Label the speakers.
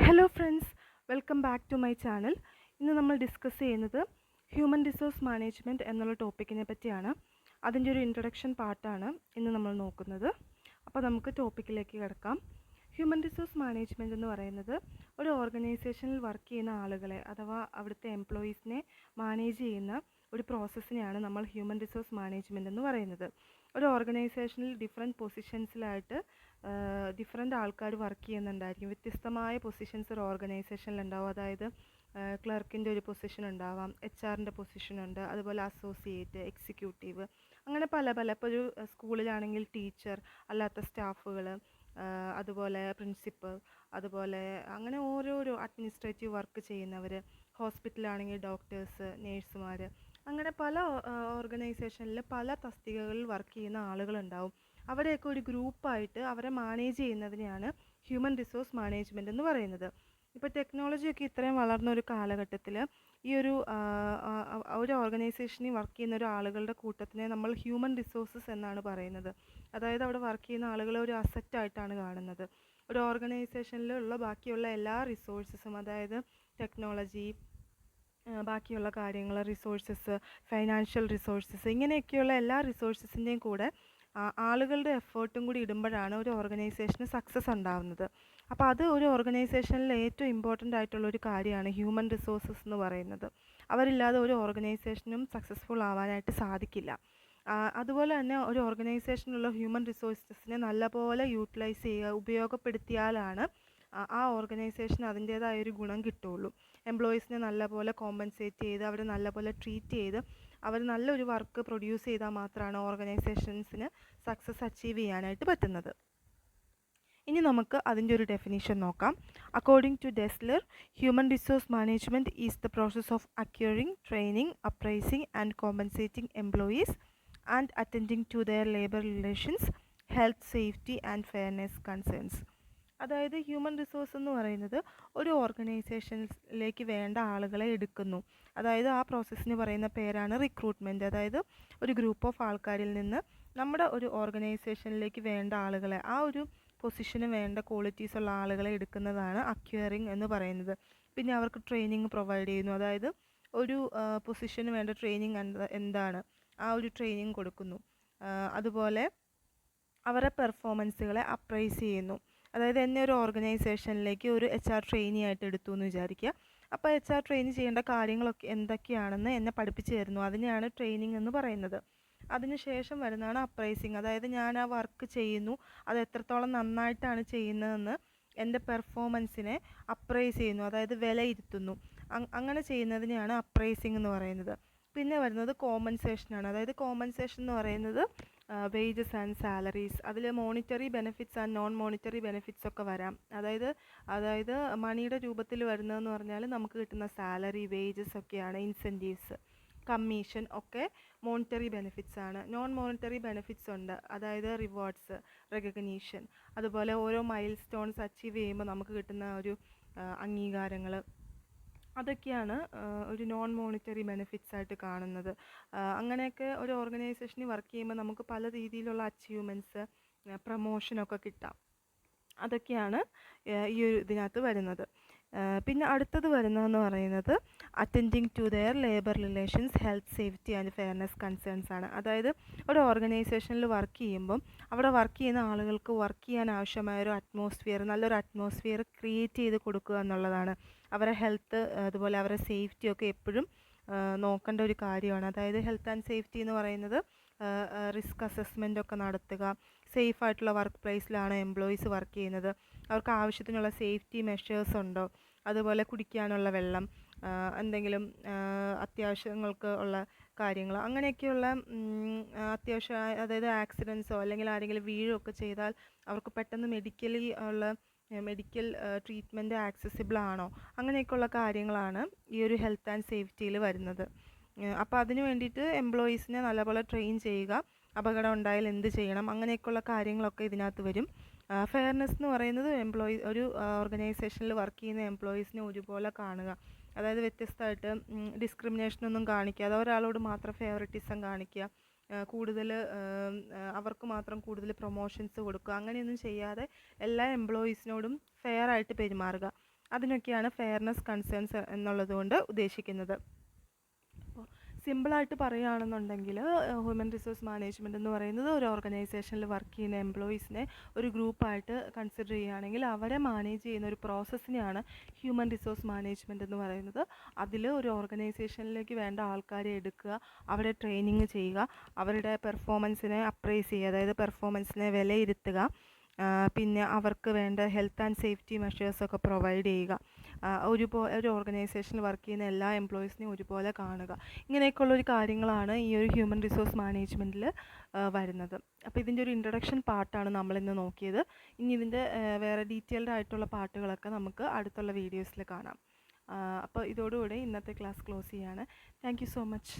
Speaker 1: Hello friends, welcome back to my channel. ഇന്ന് നമ്മൾ discuss ചെയ്യുന്നത് ഹ്യൂമൻ റിസോഴ്സ് മാനേജ്മെൻറ്റ് എന്നുള്ള ടോപ്പിക്കിനെ പറ്റിയാണ്. അതിൻ്റെ ഒരു ഇൻട്രൊഡക്ഷൻ പാർട്ടാണ് ഇന്ന് നമ്മൾ നോക്കുന്നത്. അപ്പോൾ നമുക്ക് ടോപ്പിക്കിലേക്ക് കിടക്കാം. ഹ്യൂമൻ റിസോഴ്സ് മാനേജ്മെൻറ്റ് എന്ന് പറയുന്നത് ഒരു ഓർഗനൈസേഷനിൽ വർക്ക് ചെയ്യുന്ന ആളുകളെ അഥവാ അവിടുത്തെ എംപ്ലോയീസിനെ മാനേജ് ചെയ്യുന്ന ഒരു പ്രോസസ്സിനെയാണ് നമ്മൾ ഹ്യൂമൻ റിസോഴ്സ് മാനേജ്മെൻറ്റ് എന്ന് പറയുന്നത്. ഒരു ഓർഗനൈസേഷനിൽ ഡിഫറെൻറ്റ് പൊസിഷൻസിലായിട്ട് ഡിഫറെൻ്റ് ആൾക്കാർ വർക്ക് ചെയ്യുന്നുണ്ടായിരിക്കും. വ്യത്യസ്തമായ പൊസിഷൻസ് ഒരു ഓർഗനൈസേഷനിൽ ഉണ്ടാവും. അതായത് ക്ലർക്കിൻ്റെ ഒരു പൊസിഷൻ ഉണ്ടാവാം, HR-ൻ്റെ പൊസിഷൻ ഉണ്ട്, അതുപോലെ അസോസിയേറ്റ്, എക്സിക്യൂട്ടീവ്, അങ്ങനെ പല ഇപ്പോൾ ഒരു സ്കൂളിലാണെങ്കിൽ ടീച്ചർ, അല്ലാത്ത സ്റ്റാഫുകൾ, അതുപോലെ പ്രിൻസിപ്പൽ, അതുപോലെ അങ്ങനെ ഓരോരോ അഡ്മിനിസ്ട്രേറ്റീവ് വർക്ക് ചെയ്യുന്നവർ, ഹോസ്പിറ്റലാണെങ്കിൽ ഡോക്ടേഴ്സ്, നേഴ്സുമാർ, അങ്ങനെ പല ഓർഗനൈസേഷനിൽ പല തസ്തികകളിൽ വർക്ക് ചെയ്യുന്ന ആളുകളുണ്ടാവും. അവരെയൊക്കെ ഒരു ഗ്രൂപ്പായിട്ട് അവരെ മാനേജ് ചെയ്യുന്നതിനെയാണ് ഹ്യൂമൻ റിസോഴ്സ് മാനേജ്മെൻറ്റ് എന്ന് പറയുന്നത്. ഇപ്പോൾ ടെക്നോളജിയൊക്കെ ഇത്രയും വളർന്ന ഒരു കാലഘട്ടത്തിൽ ഈ ഒരു ഓർഗനൈസേഷനിൽ വർക്ക് ചെയ്യുന്ന ഒരു ആളുകളുടെ കൂട്ടത്തിനെ നമ്മൾ ഹ്യൂമൻ റിസോഴ്സസ് എന്നാണ് പറയുന്നത്. അതായത് അവിടെ വർക്ക് ചെയ്യുന്ന ആളുകളെ ഒരു അസറ്റായിട്ടാണ് കാണുന്നത്. ഒരു ഓർഗനൈസേഷനിലുള്ള ബാക്കിയുള്ള എല്ലാ റിസോഴ്സസും, അതായത് ടെക്നോളജി, ബാക്കിയുള്ള കാര്യങ്ങൾ, റിസോഴ്സസ്, ഫൈനാൻഷ്യൽ റിസോഴ്സസ്, ഇങ്ങനെയൊക്കെയുള്ള എല്ലാ റിസോഴ്സസിൻ്റെയും കൂടെ ആളുകളുടെ എഫേർട്ടും കൂടി ഇടുമ്പോഴാണ് ഒരു ഓർഗനൈസേഷന് സക്സസ് ഉണ്ടാകുന്നത്. അപ്പോൾ അത് ഒരു ഓർഗനൈസേഷനിൽ ഏറ്റവും ഇമ്പോർട്ടൻ്റ് ആയിട്ടുള്ളൊരു കാര്യമാണ് ഹ്യൂമൻ റിസോഴ്സസ് എന്ന് പറയുന്നത്. അവരില്ലാതെ ഒരു ഓർഗനൈസേഷനും സക്സസ്ഫുൾ ആവാനായിട്ട് സാധിക്കില്ല. അതുപോലെ തന്നെ ഒരു ഓർഗനൈസേഷനിലുള്ള ഹ്യൂമൻ റിസോഴ്സസിനെ നല്ലപോലെ യൂട്ടിലൈസ് ചെയ്യുക, ഉപയോഗപ്പെടുത്തിയാലാണ് ആ ഓർഗനൈസേഷന് അതിൻ്റേതായ ഒരു ഗുണം കിട്ടുകയുള്ളൂ. എംപ്ലോയീസിനെ നല്ലപോലെ കോമ്പൻസേറ്റ് ചെയ്ത് അവരെ നല്ലപോലെ ട്രീറ്റ് ചെയ്ത് അവർ നല്ലൊരു വർക്ക് പ്രൊഡ്യൂസ് ചെയ്താൽ മാത്രമാണ് ഓർഗനൈസേഷൻസിന് സക്സസ് അച്ചീവ് ചെയ്യാനായിട്ട് പറ്റുന്നത്. ഇനി നമുക്ക് അതിൻ്റെ ഒരു ഡെഫിനിഷൻ നോക്കാം. According to Dessler, human resource management is the process of acquiring, training, appraising and compensating employees and attending to their labour relations, health, safety and fairness concerns. അതായത് ഹ്യൂമൻ റിസോഴ്സ് എന്ന് പറയുന്നത് ഒരു ഓർഗനൈസേഷനിലേക്ക് വേണ്ട ആളുകളെ എടുക്കുന്നു. അതായത് ആ പ്രോസസ്സിന് പറയുന്ന പേരാണ് റിക്രൂട്ട്മെൻറ്റ്. അതായത് ഒരു ഗ്രൂപ്പ് ഓഫ് ആൾക്കാരിൽ നിന്ന് നമ്മുടെ ഒരു ഓർഗനൈസേഷനിലേക്ക് വേണ്ട ആളുകളെ, ആ ഒരു പൊസിഷന് വേണ്ട ക്വാളിറ്റീസ് ഉള്ള ആളുകളെ എടുക്കുന്നതാണ് അക്വയറിംഗ് എന്ന് പറയുന്നത്. പിന്നെ അവർക്ക് ട്രെയിനിങ് പ്രൊവൈഡ് ചെയ്യുന്നു. അതായത് ഒരു പൊസിഷന് വേണ്ട ട്രെയിനിങ് എന്താണ്, ആ ഒരു ട്രെയിനിങ് കൊടുക്കുന്നു. അതുപോലെ അവരുടെ പെർഫോമൻസുകളെ അപ്രൈസ് ചെയ്യുന്നു. അതായത് എന്നെ ഒരു ഓർഗനൈസേഷനിലേക്ക് ഒരു HR ട്രെയിനി ആയിട്ട് എടുത്തു എന്ന് വിചാരിക്കുക. അപ്പോൾ HR ട്രെയിനി ചെയ്യേണ്ട കാര്യങ്ങളൊക്കെ എന്തൊക്കെയാണെന്ന് എന്നെ പഠിപ്പിച്ചു തരുന്നു. അതിനെയാണ് ട്രെയിനിങ് എന്ന് പറയുന്നത്. അതിനുശേഷം വരുന്നതാണ് അപ്രൈസിങ്. അതായത് ഞാൻ ആ വർക്ക് ചെയ്യുന്നു, അത് എത്രത്തോളം നന്നായിട്ടാണ് ചെയ്യുന്നതെന്ന് എൻ്റെ പെർഫോമൻസിനെ അപ്രൈസ് ചെയ്യുന്നു, അതായത് വിലയിരുത്തുന്നു. അങ്ങനെ ചെയ്യുന്നതിനെയാണ് അപ്രൈസിങ് എന്ന് പറയുന്നത്. പിന്നെ വരുന്നത് കോമ്പൻസേഷനാണ്. അതായത് കോമ്പൻസേഷൻ എന്ന് പറയുന്നത് വേജസ് ആൻഡ് സാലറീസ്, അതിൽ monetary benefits and non monetary benefits ഒക്കെ വരാം. അതായത് മണിയുടെ രൂപത്തിൽ വരുന്നതെന്ന് പറഞ്ഞാൽ നമുക്ക് കിട്ടുന്ന സാലറി, വേജസ് ഒക്കെയാണ്. ഇൻസെൻറ്റീവ്സ്, കമ്മീഷൻ ഒക്കെ മോണിറ്ററി ബെനിഫിറ്റ്സ് ആണ്. നോൺ മോണിറ്ററി ബെനിഫിറ്റ്സ് ഉണ്ട്, അതായത് റിവാർഡ്സ്, റെക്കഗ്നീഷൻ, അതുപോലെ ഓരോ മൈൽ സ്റ്റോൺസ് അച്ചീവ് ചെയ്യുമ്പോൾ നമുക്ക് കിട്ടുന്ന ഒരു അംഗീകാരങ്ങൾ, അതൊക്കെയാണ് ഒരു നോൺ മോണിറ്ററി ബെനിഫിറ്റ്സ് ആയിട്ട് കാണുന്നത്. അങ്ങനെയൊക്കെ ഒരു ഓർഗനൈസേഷനിൽ വർക്ക് ചെയ്യുമ്പോൾ നമുക്ക് പല രീതിയിലുള്ള അച്ചീവ്മെൻറ്റ്സ്, പ്രമോഷനൊക്കെ കിട്ടാം. അതൊക്കെയാണ് ഈ ഒരു ഇതിനകത്ത് വരുന്നത്. പിന്നെ അടുത്തത് വരുന്നതെന്ന് പറയുന്നത് attending to their labour relations, health, safety and fairness concerns ആണ്. അതായത് ഒരു ഓർഗനൈസേഷനിൽ വർക്ക് ചെയ്യുമ്പം അവിടെ വർക്ക് ചെയ്യുന്ന ആളുകൾക്ക് വർക്ക് ചെയ്യാൻ ആവശ്യമായ ഒരു അറ്റ്മോസ്ഫിയർ, നല്ലൊരു അറ്റ്മോസ്ഫിയർ ക്രിയേറ്റ് ചെയ്ത് കൊടുക്കുക എന്നുള്ളതാണ്. അവരുടെ ഹെൽത്ത്, അതുപോലെ അവരുടെ സേഫ്റ്റി ഒക്കെ എപ്പോഴും നോക്കേണ്ട ഒരു കാര്യമാണ്. അതായത് ഹെൽത്ത് ആൻഡ് സേഫ്റ്റി എന്ന് പറയുന്നത് റിസ്ക് അസസ്മെൻ്റ് ഒക്കെ നടത്തുക, സേഫ് ആയിട്ടുള്ള വർക്ക് പ്ലേസിലാണ് എംപ്ലോയീസ് വർക്ക് ചെയ്യുന്നത്, അവർക്ക് ആവശ്യത്തിനുള്ള സേഫ്റ്റി മെഷേഴ്സ് ഉണ്ടോ, അതുപോലെ കുടിക്കാനുള്ള വെള്ളം, എന്തെങ്കിലും അത്യാവശ്യങ്ങൾക്ക് ഉള്ള കാര്യങ്ങൾ, അങ്ങനെയൊക്കെയുള്ള അത്യാവശ്യം, അതായത് ആക്സിഡൻസോ അല്ലെങ്കിൽ ആരെങ്കിലും വീഴുകയൊക്കെ ചെയ്താൽ അവർക്ക് പെട്ടെന്ന് മെഡിക്കൽ ട്രീറ്റ്മെൻറ്റ് ആക്സസിബിൾ ആണോ, അങ്ങനെയൊക്കെയുള്ള കാര്യങ്ങളാണ് ഈ ഒരു ഹെൽത്ത് ആൻഡ് സേഫ്റ്റിയിൽ വരുന്നത്. അപ്പോൾ അതിന് വേണ്ടിയിട്ട് എംപ്ലോയീസിനെ നല്ലപോലെ ട്രെയിൻ ചെയ്യുക, അപകടം ഉണ്ടായാൽ എന്ത് ചെയ്യണം, അങ്ങനെയൊക്കെയുള്ള കാര്യങ്ങളൊക്കെ ഇതിനകത്ത് വരും. ഫെയർനെസ് എന്ന് പറയുന്നത് ഒരു ഓർഗനൈസേഷനിൽ വർക്ക് ചെയ്യുന്ന എംപ്ലോയീസിനെ ഒരുപോലെ കാണുക. അതായത് വ്യത്യസ്തമായിട്ട് ഡിസ്ക്രിമിനേഷനൊന്നും കാണിക്കാതെ ഒരാളോട് മാത്രം ഫേവറിറ്റിസം കാണിക്കുക, കൂടുതൽ അവർക്ക് മാത്രം കൂടുതൽ പ്രൊമോഷൻസ് കൊടുക്കുക, അങ്ങനെയൊന്നും ചെയ്യാതെ എല്ലാ എംപ്ലോയീസിനോടും ഫെയർ ആയിട്ട് പെരുമാറുക. അതിനൊക്കെയാണ് ഫെയർനെസ് കൺസേൺസ് എന്നുള്ളതുകൊണ്ട് ഉദ്ദേശിക്കുന്നത്. അപ്പോൾ സിമ്പിളായിട്ട് പറയുകയാണെന്നുണ്ടെങ്കിൽ ഹ്യൂമൻ റിസോഴ്സ് മാനേജ്മെൻറ്റ് എന്ന് പറയുന്നത് ഒരു ഓർഗനൈസേഷനിൽ വർക്ക് ചെയ്യുന്ന എംപ്ലോയീസിനെ ഒരു ഗ്രൂപ്പായിട്ട് കൺസിഡർ ചെയ്യുകയാണെങ്കിൽ അവരെ മാനേജ് ചെയ്യുന്ന ഒരു പ്രോസസ്സിനെയാണ് ഹ്യൂമൻ റിസോഴ്സ് മാനേജ്മെൻറ്റ് എന്ന് പറയുന്നത്. അതിൽ ഒരു ഓർഗനൈസേഷനിലേക്ക് വേണ്ട ആൾക്കാരെ എടുക്കുക, അവരെ ട്രെയിനിങ് ചെയ്യുക, അവരുടെ പെർഫോമൻസിനെ അപ്രൈസ് ചെയ്യുക, അതായത് പെർഫോമൻസിനെ വിലയിരുത്തുക, പിന്നെ അവർക്ക് വേണ്ട ഹെൽത്ത് ആൻഡ് സേഫ്റ്റി മെഷേഴ്സൊക്കെ പ്രൊവൈഡ് ചെയ്യുക, ഒരു ഓർഗനൈസേഷനിൽ വർക്ക് ചെയ്യുന്ന എല്ലാ എംപ്ലോയീസിനെയും ഒരുപോലെ കാണുക. ഇങ്ങനെയൊക്കെയുള്ളൊരു കാര്യങ്ങളാണ് ഈ ഒരു ഹ്യൂമൻ റിസോഴ്സ് മാനേജ്മെൻറ്റിൽ വരുന്നത്. അപ്പോൾ ഇതിൻ്റെ ഒരു ഇൻട്രൊഡക്ഷൻ പാർട്ടാണ് നമ്മളിന്ന് നോക്കിയത്. ഇനി ഇതിൻ്റെ വേറെ ഡീറ്റെയിൽഡ് ആയിട്ടുള്ള പാർട്ടുകളൊക്കെ നമുക്ക് അടുത്തുള്ള വീഡിയോസിൽ കാണാം. അപ്പോൾ ഇതോടുകൂടി ഇന്നത്തെ ക്ലാസ് ക്ലോസ് ചെയ്യാണ്. Thank you so much.